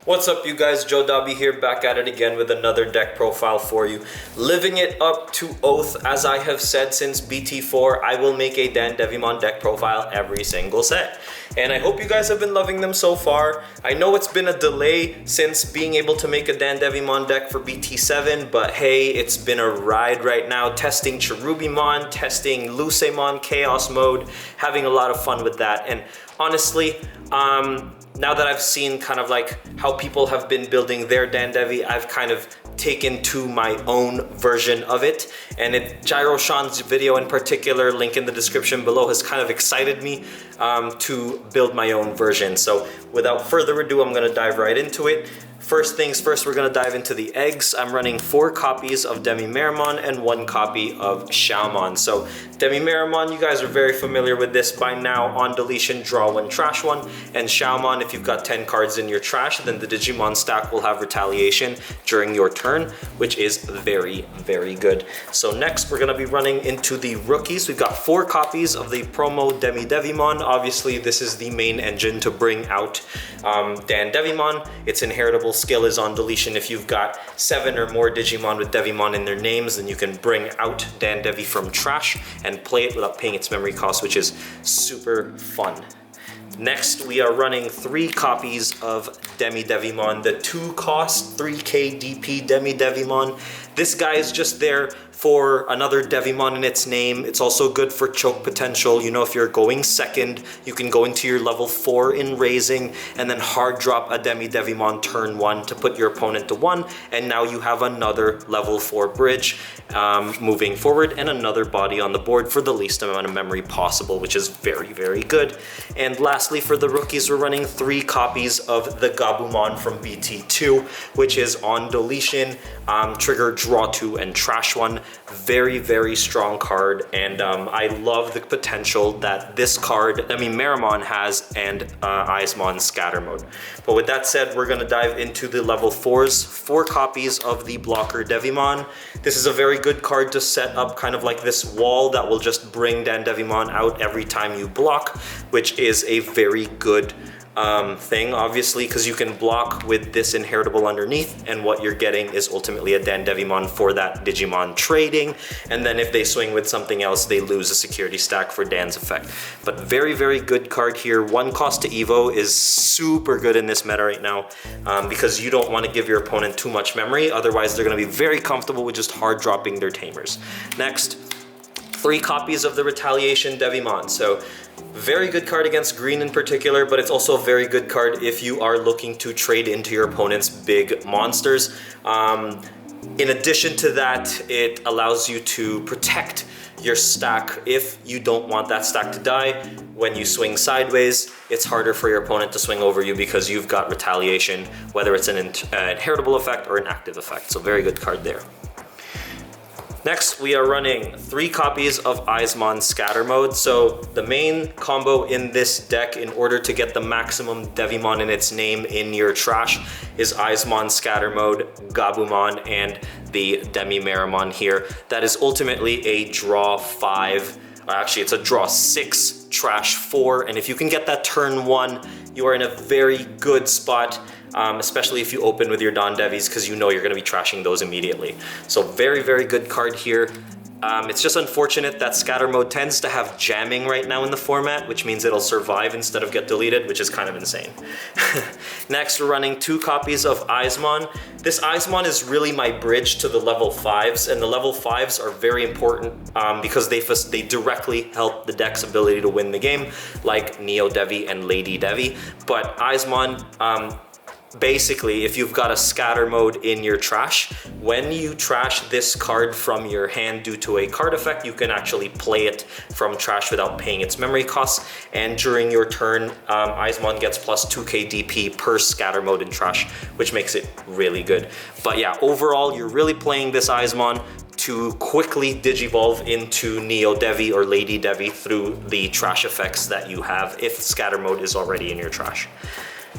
What's up, you guys? Joe Dobby here, back at it again with another deck profile for you. Living it up to oath, as I have said since BT4, I will make a Dandevimon deck profile every single set. And I hope you guys have been loving them so far. I know it's been a delay since being able to make a Dandevimon deck for BT7, but hey, it's been a ride right now, testing Cherubimon, testing Lucemon Chaos Mode, having a lot of fun with that. And honestly, now that I've seen kind of like how people have been building their Dandevi, I've kind of taken to my own version of it. And Gyrosean's video in particular, link in the description below, has kind of excited me to build my own version. So without further ado, I'm gonna dive right into it. First things first, we're gonna dive into the eggs. I'm running 4 copies of Dandevimon and 1 copy of Xiaomon. So Dandevimon, you guys are very familiar with this by now. On deletion, draw 1, trash 1. And Xiaomon, if you've got 10 cards in your trash, then the Digimon stack will have retaliation during your turn, which is very, very good. So next, we're gonna be running into the rookies. We've got 4 copies of the promo Dandevimon. Obviously, this is the main engine to bring out Dandevimon. Its inheritable skill is on deletion. If you've got 7 or more Digimon with Devimon in their names, then you can bring out Dandevi from trash and play it without paying its memory cost, which is super fun. Next, we are running 3 copies of Dandevimon, the 2-cost 3k DP Dandevimon. This guy is just there for another Devimon in its name. It's also good for choke potential. You know, if you're going second, you can go into your level 4 in raising and then hard drop a Devimon turn 1 to put your opponent to 1, and now you have another level 4 bridge moving forward and another body on the board for the least amount of memory possible, which is very, very good. And lastly, for the rookies, we're running 3 copies of the Gabumon from BT2, which is on deletion, trigger, draw 2, and trash 1. Very, very strong card, and I love the potential that this card, Meramon, has, and Eismon scatter mode. But with that said, we're gonna dive into the level 4s. 4 copies of the blocker Devimon. This is a very good card to set up kind of like this wall that will just bring Dandevimon out every time you block, which is a very good thing, obviously, because you can block with this inheritable underneath, and what you're getting is ultimately a Dandevimon for that Digimon trading, and then if they swing with something else, they lose a security stack for Dan's effect. But very, very good card here. 1 cost to Evo is super good in this meta right now, because you don't want to give your opponent too much memory, otherwise they're going to be very comfortable with just hard dropping their tamers. Next, 3 copies of the Retaliation Devimon. So very good card against green in particular, but it's also a very good card if you are looking to trade into your opponent's big monsters. In addition to that, it allows you to protect your stack if you don't want that stack to die. When you swing sideways, it's harder for your opponent to swing over you because you've got retaliation, whether it's an inheritable effect or an active effect. So very good card there. Next, we are running 3 copies of Eismon scatter mode. So the main combo in this deck, in order to get the maximum Devimon in its name in your trash, is Eismon scatter mode, Gabumon, and the Meramon here. That is ultimately a draw 5. Actually, it's a draw 6, trash 4. And if you can get that turn 1, you are in a very good spot. Especially if you open with your Dandevis, because you know you're going to be trashing those immediately. So very, very good card here. It's just unfortunate that scatter mode tends to have jamming right now in the format, which means it'll survive instead of get deleted, which is kind of insane. Next, we're running 2 copies of Eismon. This Eismon is really my bridge to the level 5s, and the level 5s are very important because they directly help the deck's ability to win the game, like Neo Devi and Lady Devi. But Eismon, basically, if you've got a scatter mode in your trash, when you trash this card from your hand due to a card effect, you can actually play it from trash without paying its memory costs. And during your turn, Eismon gets plus 2k DP per scatter mode in trash, which makes it really good. But yeah, overall, you're really playing this Eismon to quickly digivolve into Neo Devi or Lady Devi through the trash effects that you have if scatter mode is already in your trash.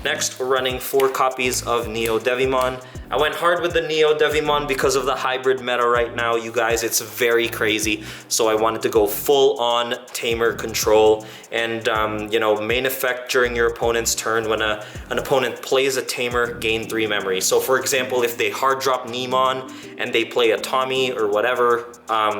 Next, we're running 4 copies of Neo Devimon. I went hard with the Neo Devimon because of the hybrid meta right now, you guys. It's very crazy. So I wanted to go full on tamer control and, you know, main effect during your opponent's turn when an opponent plays a tamer, gain 3 memory. So for example, if they hard drop Nemon and they play a Tommy or whatever,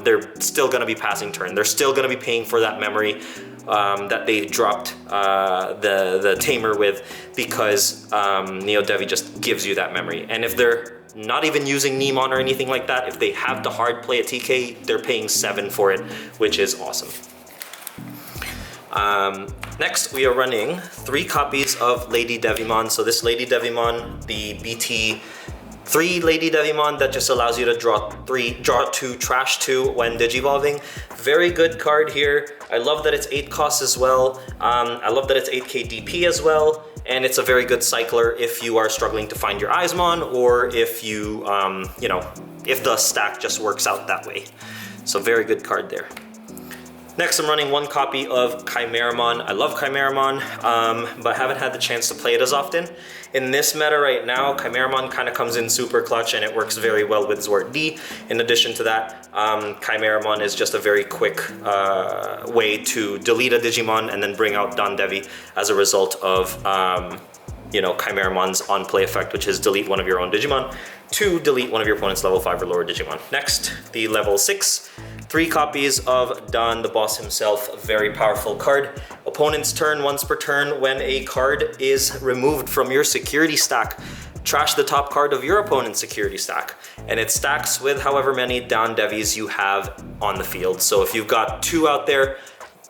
they're still gonna be passing turn. They're still gonna be paying for that memory that they dropped the tamer with, because Neo Devi just gives you that memory. And if they're not even using Nemon or anything like that, if they have to hard play a TK, they're paying 7 for it, which is awesome. Next, we are running 3 copies of Lady Devimon. So this Lady Devimon, the BT3 Lady Devimon, that just allows you to draw 2, trash 2 when digivolving. Very good card here. I love that it's 8 costs as well. I love that it's 8k DP as well. And it's a very good cycler if you are struggling to find your Eismon, or if you, you know, if the stack just works out that way. So very good card there. Next, I'm running 1 copy of Chimeramon. I love Chimeramon, but haven't had the chance to play it as often. In this meta right now, Chimeramon kind of comes in super clutch, and it works very well with Zwart D. In addition to that, Chimeramon is just a very quick way to delete a Digimon and then bring out Dandevi as a result of, you know, Chimeramon's on-play effect, which is delete one of your own Digimon to delete one of your opponent's level 5 or lower Digimon. Next, the level 6. 3 copies of Dan, the boss himself. Very powerful card. Opponent's turn, once per turn, when a card is removed from your security stack, trash the top card of your opponent's security stack. And it stacks with however many Dan Devis you have on the field. So if you've got 2 out there,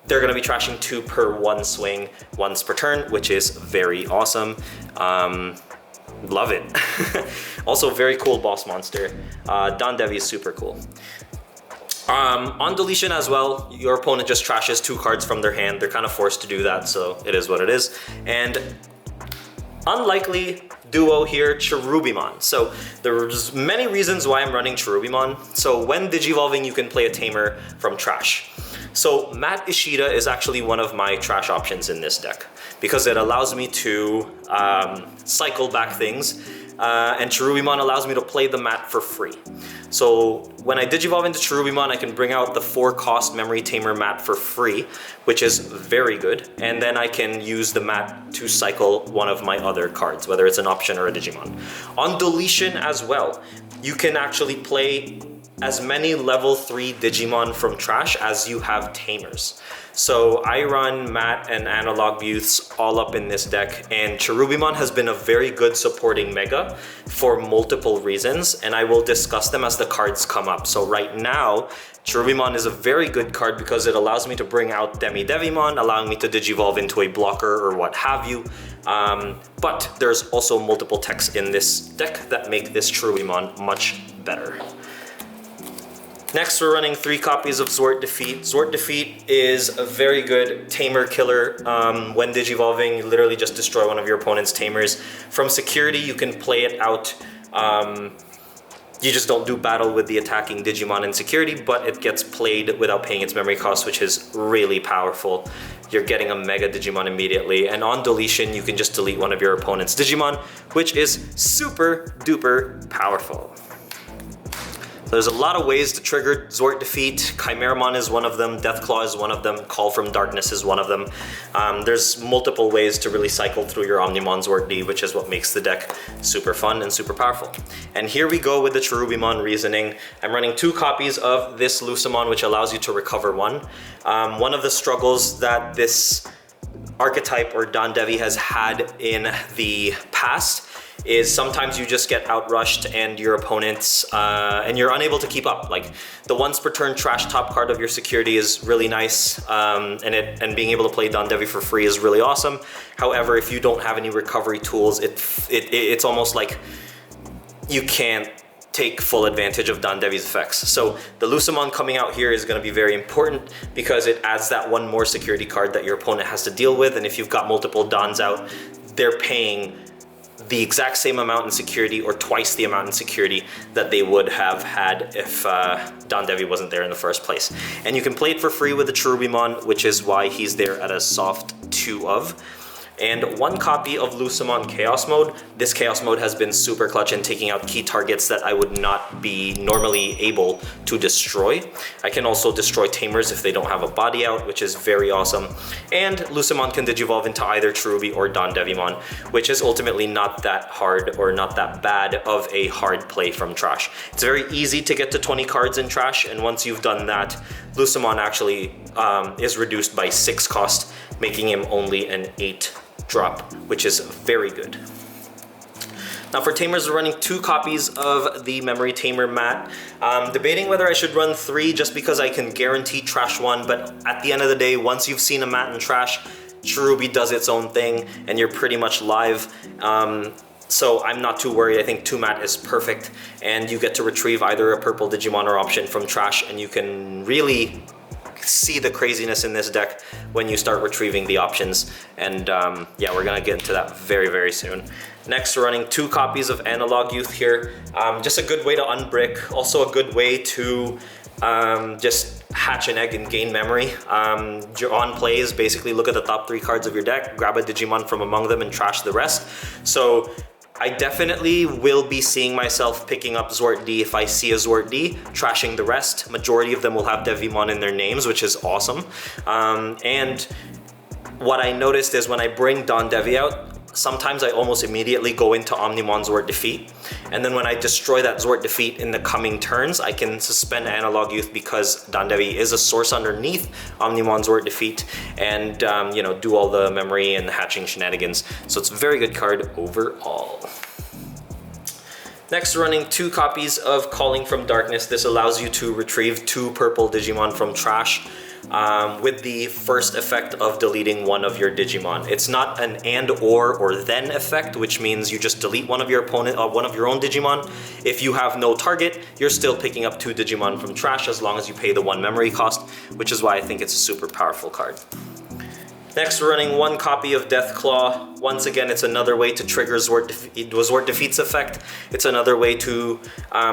they're gonna be trashing 2 per 1 swing, once per turn, which is very awesome. Love it. Also, very cool boss monster. Dan Devi is super cool. On deletion as well, your opponent just trashes 2 cards from their hand. They're kind of forced to do that, so it is what it is. And unlikely duo here, Cherubimon. So there's many reasons why I'm running Cherubimon. So when digivolving, you can play a tamer from trash. So Matt Ishida is actually one of my trash options in this deck, because it allows me to cycle back things, and Cherubimon allows me to play the mat for free. So when I digivolve into Cherubimon, I can bring out the 4-cost memory tamer mat for free, which is very good. And then I can use the mat to cycle one of my other cards, whether it's an option or a Digimon. On deletion as well, you can actually play as many level 3 Digimon from trash as you have tamers. So I run Mat and Analog Youths all up in this deck, and Cherubimon has been a very good supporting mega for multiple reasons, and I will discuss them as the cards come up. So right now, Cherubimon is a very good card because it allows me to bring out Dandevimon, allowing me to digivolve into a blocker or what have you. But there's also multiple techs in this deck that make this Cherubimon much better. Next, we're running 3 copies of Zwart Defeat. Zwart Defeat is a very good tamer killer. When digivolving, you literally just destroy one of your opponent's tamers. From security, you can play it out. You just don't do battle with the attacking Digimon in security, but it gets played without paying its memory cost, which is really powerful. You're getting a Mega Digimon immediately. And on deletion, you can just delete one of your opponent's Digimon, which is super duper powerful. There's a lot of ways to trigger Zwart Defeat. Chimeramon is one of them, Deathclaw is one of them, Call from Darkness is one of them. There's multiple ways to really cycle through your Omnimon Zwart D, which is what makes the deck super fun and super powerful. And here we go with the Cherubimon reasoning. I'm running 2 copies of this Lucemon, which allows you to recover 1. One of the struggles that this archetype or Dandevi has had in the past is sometimes you just get outrushed and your opponents, and you're unable to keep up. Like the once per turn trash top card of your security is really nice, and being able to play Dandevi for free is really awesome. However, if you don't have any recovery tools, it's almost like you can't take full advantage of Dandevi's effects. So the Lucemon coming out here is going to be very important because it adds that 1 more security card that your opponent has to deal with, and if you've got multiple Dans out, they're paying the exact same amount in security or twice the amount in security that they would have had if Dandevi wasn't there in the first place. And you can play it for free with the Cherubimon, which is why he's there at a soft 2 of. and 1 copy of Lucemon Chaos Mode. This Chaos Mode has been super clutch in taking out key targets that I would not be normally able to destroy. I can also destroy Tamers if they don't have a body out, which is very awesome. And Lucemon can Digivolve into either Cherubi or Dandevimon, which is ultimately not that hard or not that bad of a hard play from Trash. It's very easy to get to 20 cards in Trash, and once you've done that, Lucemon actually is reduced by 6 cost, making him only an 8 drop, which is very good. Now for Tamers, we're running 2 copies of the Memory Tamer mat. Debating whether I should run 3 just because I can guarantee Trash 1, but at the end of the day, once you've seen a mat in Trash, Cherubi does its own thing and you're pretty much live. So I'm not too worried. I think 2 mat is perfect, and you get to retrieve either a purple Digimon or option from Trash, and you can really see the craziness in this deck when you start retrieving the options. And yeah, we're gonna get into that very, very soon. Next, we're running 2 copies of Analog Youth here. Just a good way to unbrick, also a good way to just hatch an egg and gain memory. On plays, basically look at the top 3 cards of your deck, grab a Digimon from among them and trash the rest. So I definitely will be seeing myself picking up Zwart D if I see a Zwart D, trashing the rest. Majority of them will have Devimon in their names, which is awesome. And what I noticed is when I bring Dandevi out, sometimes I almost immediately go into Omnimon Zwart Defeat. And then when I destroy that Zwart Defeat in the coming turns, I can suspend Analog Youth because Dandevi is a source underneath Omnimon Zwart Defeat, and you know, do all the memory and hatching shenanigans. So it's a very good card overall. Next, running 2 copies of Calling from Darkness. This allows you to retrieve 2 purple Digimon from Trash with the first effect of deleting one of your Digimon. It's not an and or then effect, which means you just delete one of your opponent or one of your own Digimon. If you have no target, you're still picking up 2 Digimon from Trash as long as you pay the 1 memory cost, which is why I think it's a super powerful card. Next, we're running 1 copy of Deathclaw. Once again, it's another way to trigger Zwart Defeat's effect. It's another way to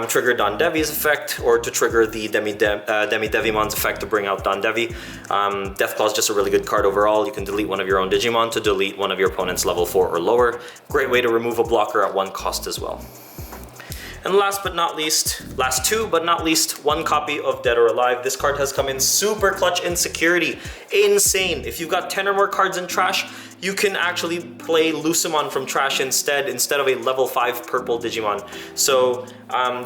trigger Dandevi's effect, or to trigger the Demi-Devimon's effect to bring out Dandevi. Deathclaw is just a really good card overall. You can delete one of your own Digimon to delete one of your opponent's level 4 or lower. Great way to remove a blocker at 1 cost as well. And last but not least, last 2 but not least, 1 copy of Dead or Alive. This card has come in super clutch in security. Insane. If you've got 10 or more cards in Trash, you can actually play Lucemon from Trash instead of a level 5 purple Digimon. So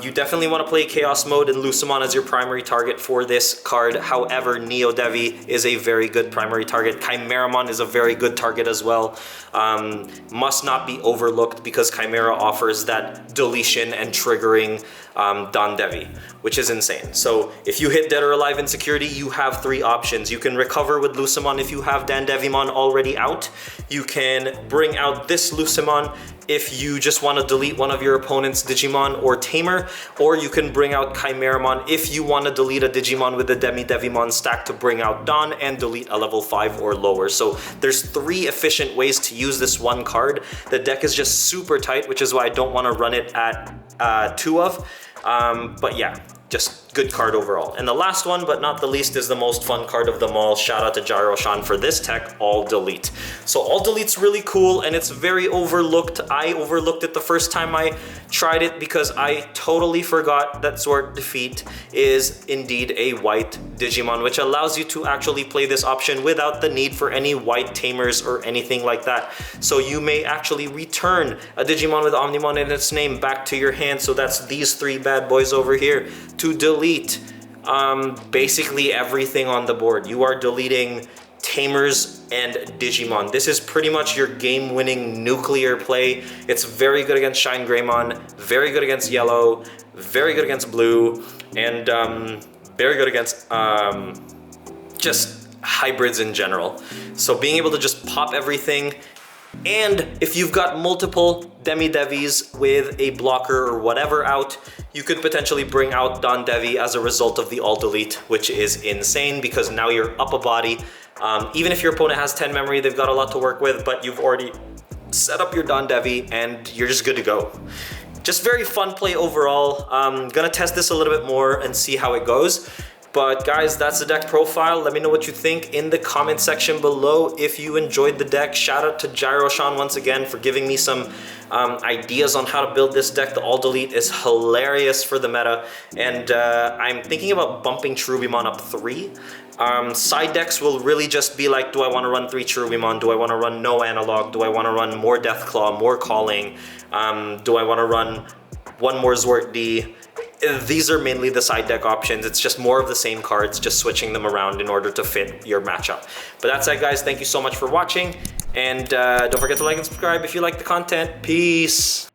you definitely want to play Chaos Mode and Lucemon as your primary target for this card. However, Neo Devi is a very good primary target. Chimeramon is a very good target as well. Must not be overlooked because Chimera offers that deletion and triggering Dandevi, which is insane. So if you hit Dead or Alive in security, you have 3 options. You can recover with Lucemon if you have Dandevimon already out. You can bring out this Lucemon if you just want to delete one of your opponent's Digimon or Tamer, or you can bring out Chimeramon if you want to delete a Digimon with the Demi-Devimon stack to bring out Don and delete a level 5 or lower. So there's 3 efficient ways to use this 1 card. The deck is just super tight, which is why I don't want to run it at 2 of. But yeah, just good card overall. And the last one, but not the least, is the most fun card of them all. Shout out to Gyrosean for this tech, All Delete. So All Delete's really cool, and it's very overlooked. I overlooked it the first time I tried it because I totally forgot that Zwart Defeat is indeed a white Digimon, which allows you to actually play this option without the need for any white Tamers or anything like that. So you may actually return a Digimon with Omnimon in its name back to your hand. So that's these 3 bad boys over here, to delete basically everything on the board. You are deleting Tamers and Digimon. This is pretty much your game-winning nuclear play. It's very good against Shine Greymon, very good against Yellow, very good against Blue, and very good against just hybrids in general. So being able to just pop everything, and if you've got multiple Demi-Devis with a blocker or whatever out, you could potentially bring out Dandevi as a result of the All Delete, which is insane because now you're up a body. Even if your opponent has 10 memory, they've got a lot to work with, but you've already set up your Dandevi and you're just good to go. Just very fun play overall. Gonna test this a little bit more and see how it goes. But guys, that's the deck profile. Let me know what you think in the comment section below if you enjoyed the deck. Shout out to Gyrosean once again for giving me some ideas on how to build this deck. The All Delete is hilarious for the meta, and I'm thinking about bumping Cherubimon up 3. Side decks will really just be like, do I want to run 3 Cherubimon? Do I want to run no analog? Do I want to run more Deathclaw, more Calling? Do I want to run one more Zwart D? These are mainly the side deck options. It's just more of the same cards, just switching them around in order to fit your matchup. But that's it, guys. Thank you so much for watching. And don't forget to like and subscribe if you like the content. Peace.